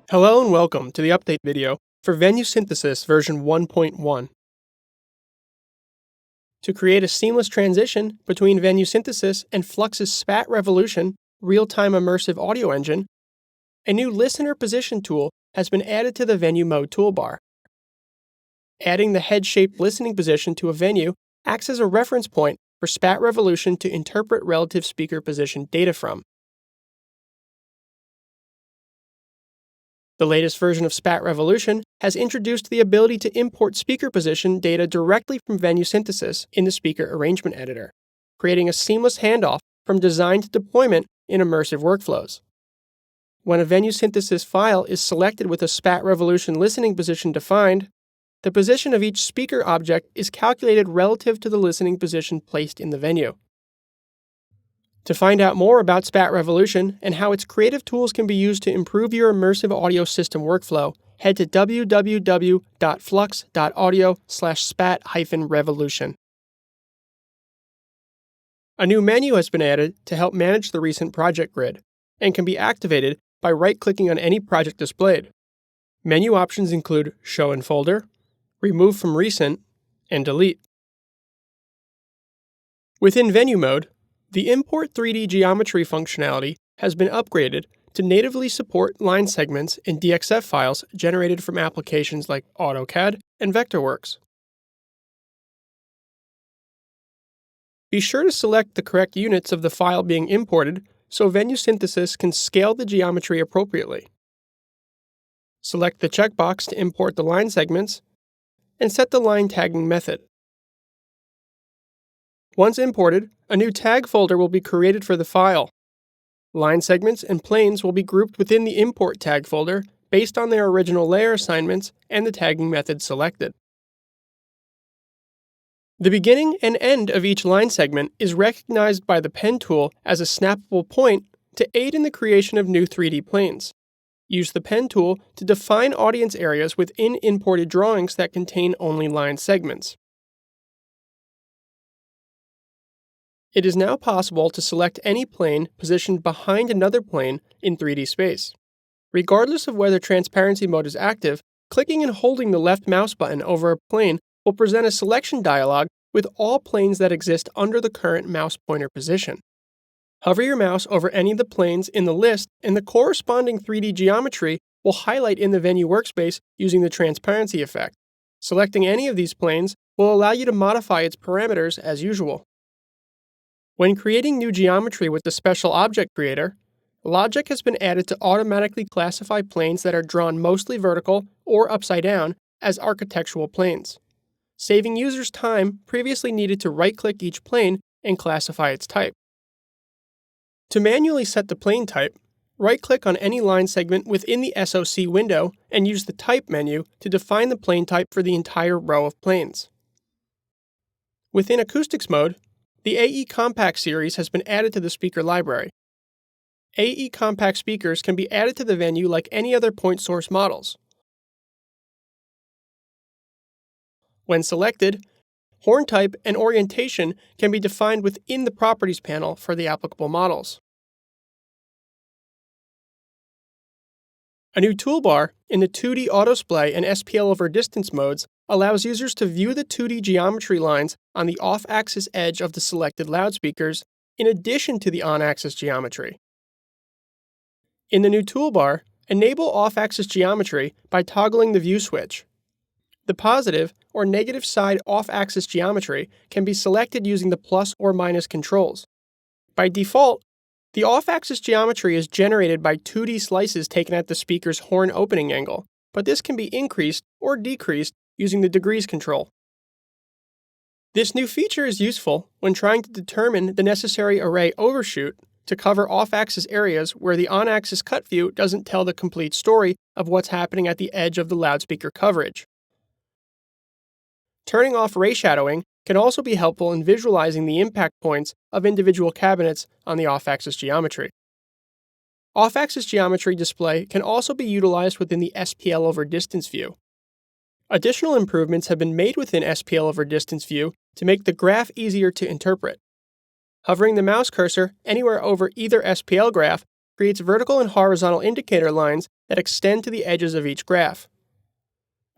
Hello and welcome to the update video for Venue Synthesis version 1.1. To create a seamless transition between Venue Synthesis and Flux's Spat Revolution real-time immersive audio engine, a new listener position tool has been added to the Venue Mode toolbar. Adding the head-shaped listening position to a venue acts as a reference point for Spat Revolution to interpret relative speaker position data from. The latest version of Spat Revolution has introduced the ability to import speaker position data directly from Venue Synthesis in the speaker arrangement editor, creating a seamless handoff from design to deployment in immersive workflows. When a Venue Synthesis file is selected with a Spat Revolution listening position defined, the position of each speaker object is calculated relative to the listening position placed in the venue. To find out more about Spat Revolution and how its creative tools can be used to improve your immersive audio system workflow, head to www.flux.audio/spat-revolution. A new menu has been added to help manage the recent project grid and can be activated by right-clicking on any project displayed. Menu options include Show in Folder, Remove from Recent, and Delete. Within Venue Mode, the Import 3D Geometry functionality has been upgraded to natively support line segments and DXF files generated from applications like AutoCAD and Vectorworks. Be sure to select the correct units of the file being imported so Venue Synthesis can scale the geometry appropriately. Select the checkbox to import the line segments and set the line tagging method. Once imported, a new tag folder will be created for the file. Line segments and planes will be grouped within the import tag folder based on their original layer assignments and the tagging method selected. The beginning and end of each line segment is recognized by the pen tool as a snappable point to aid in the creation of new 3D planes. Use the pen tool to define audience areas within imported drawings that contain only line segments. It is now possible to select any plane positioned behind another plane in 3D space. Regardless of whether transparency mode is active, clicking and holding the left mouse button over a plane will present a selection dialog with all planes that exist under the current mouse pointer position. Hover your mouse over any of the planes in the list and the corresponding 3D geometry will highlight in the Venue workspace using the transparency effect. Selecting any of these planes will allow you to modify its parameters as usual. When creating new geometry with the Special Object Creator, logic has been added to automatically classify planes that are drawn mostly vertical or upside down as architectural planes, saving users time previously needed to right-click each plane and classify its type. To manually set the plane type, right-click on any line segment within the SOC window and use the Type menu to define the plane type for the entire row of planes. Within Acoustics mode, the AE Compact series has been added to the speaker library. AE Compact speakers can be added to the venue like any other point source models. When selected, horn type and orientation can be defined within the Properties panel for the applicable models. A new toolbar in the 2D Autosplay and SPL over distance modes allows users to view the 2D geometry lines on the off-axis edge of the selected loudspeakers in addition to the on-axis geometry. In the new toolbar, enable off-axis geometry by toggling the view switch. The positive or negative side off-axis geometry can be selected using the plus or minus controls. By default, the off-axis geometry is generated by 2D slices taken at the speaker's horn opening angle, but this can be increased or decreased using the degrees control. This new feature is useful when trying to determine the necessary array overshoot to cover off-axis areas where the on-axis cut view doesn't tell the complete story of what's happening at the edge of the loudspeaker coverage. Turning off ray shadowing can also be helpful in visualizing the impact points of individual cabinets on the off-axis geometry. Off-axis geometry display can also be utilized within the SPL over distance view. Additional improvements have been made within SPL over distance view to make the graph easier to interpret. Hovering the mouse cursor anywhere over either SPL graph creates vertical and horizontal indicator lines that extend to the edges of each graph.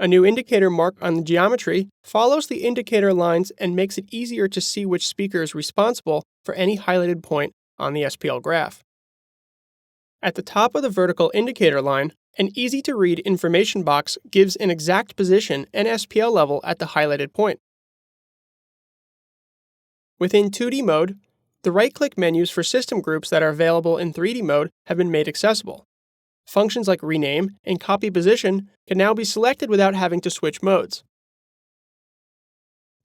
A new indicator mark on the geometry follows the indicator lines and makes it easier to see which speaker is responsible for any highlighted point on the SPL graph. At the top of the vertical indicator line, an easy-to-read information box gives an exact position and SPL level at the highlighted point. Within 2D mode, the right-click menus for system groups that are available in 3D mode have been made accessible. Functions like rename and copy position can now be selected without having to switch modes.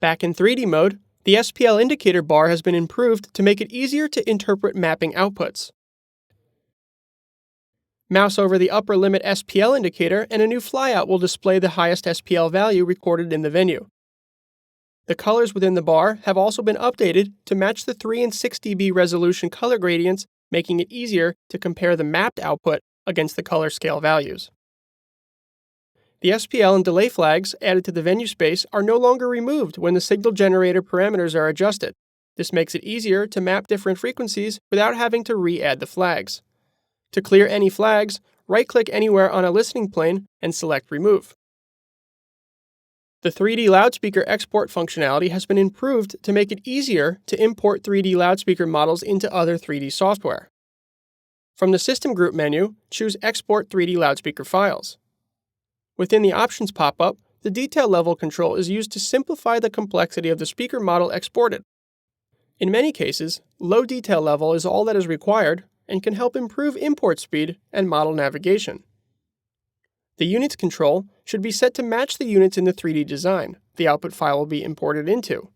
Back in 3D mode, the SPL indicator bar has been improved to make it easier to interpret mapping outputs. Mouse over the upper limit SPL indicator and a new flyout will display the highest SPL value recorded in the venue. The colors within the bar have also been updated to match the 3 and 6 dB resolution color gradients, making it easier to compare the mapped output against the color scale values. The SPL and delay flags added to the venue space are no longer removed when the signal generator parameters are adjusted. This makes it easier to map different frequencies without having to re-add the flags. To clear any flags, right-click anywhere on a listening plane and select Remove. The 3D loudspeaker export functionality has been improved to make it easier to import 3D loudspeaker models into other 3D software. From the System Group menu, choose Export 3D Loudspeaker Files. Within the Options pop-up, the detail level control is used to simplify the complexity of the speaker model exported. In many cases, low detail level is all that is required and can help improve import speed and model navigation. The Units control should be set to match the units in the 3D design the output file will be imported into.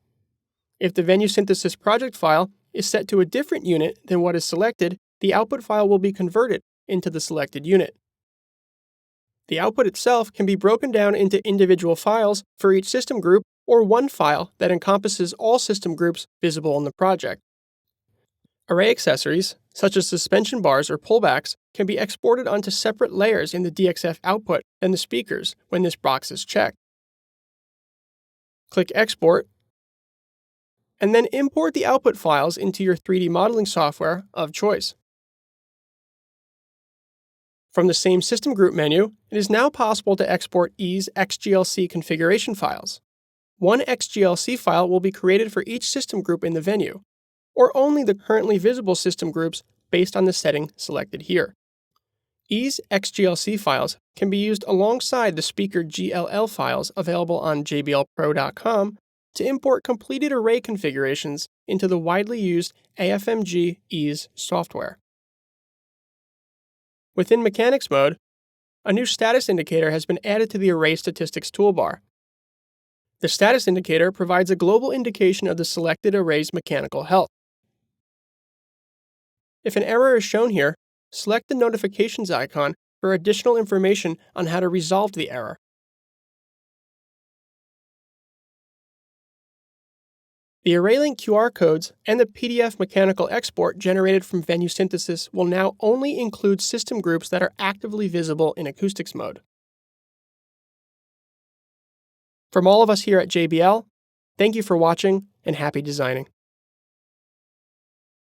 If the Venue Synthesis project file is set to a different unit than what is selected, the output file will be converted into the selected unit. The output itself can be broken down into individual files for each system group or one file that encompasses all system groups visible in the project. Array accessories, such as suspension bars or pullbacks, can be exported onto separate layers in the DXF output than the speakers when this box is checked. Click Export, and then import the output files into your 3D modeling software of choice. From the same System Group menu, it is now possible to export Ease XGLC configuration files. One XGLC file will be created for each system group in the venue, or only the currently visible system groups based on the setting selected here. Ease XGLC files can be used alongside the speaker GLL files available on jblpro.com to import completed array configurations into the widely used AFMG Ease software. Within Mechanics mode, a new status indicator has been added to the Array Statistics toolbar. The status indicator provides a global indication of the selected array's mechanical health. If an error is shown here, select the notifications icon for additional information on how to resolve the error. The ArrayLink QR codes and the PDF mechanical export generated from Venue Synthesis will now only include system groups that are actively visible in acoustics mode. From all of us here at JBL, thank you for watching and happy designing.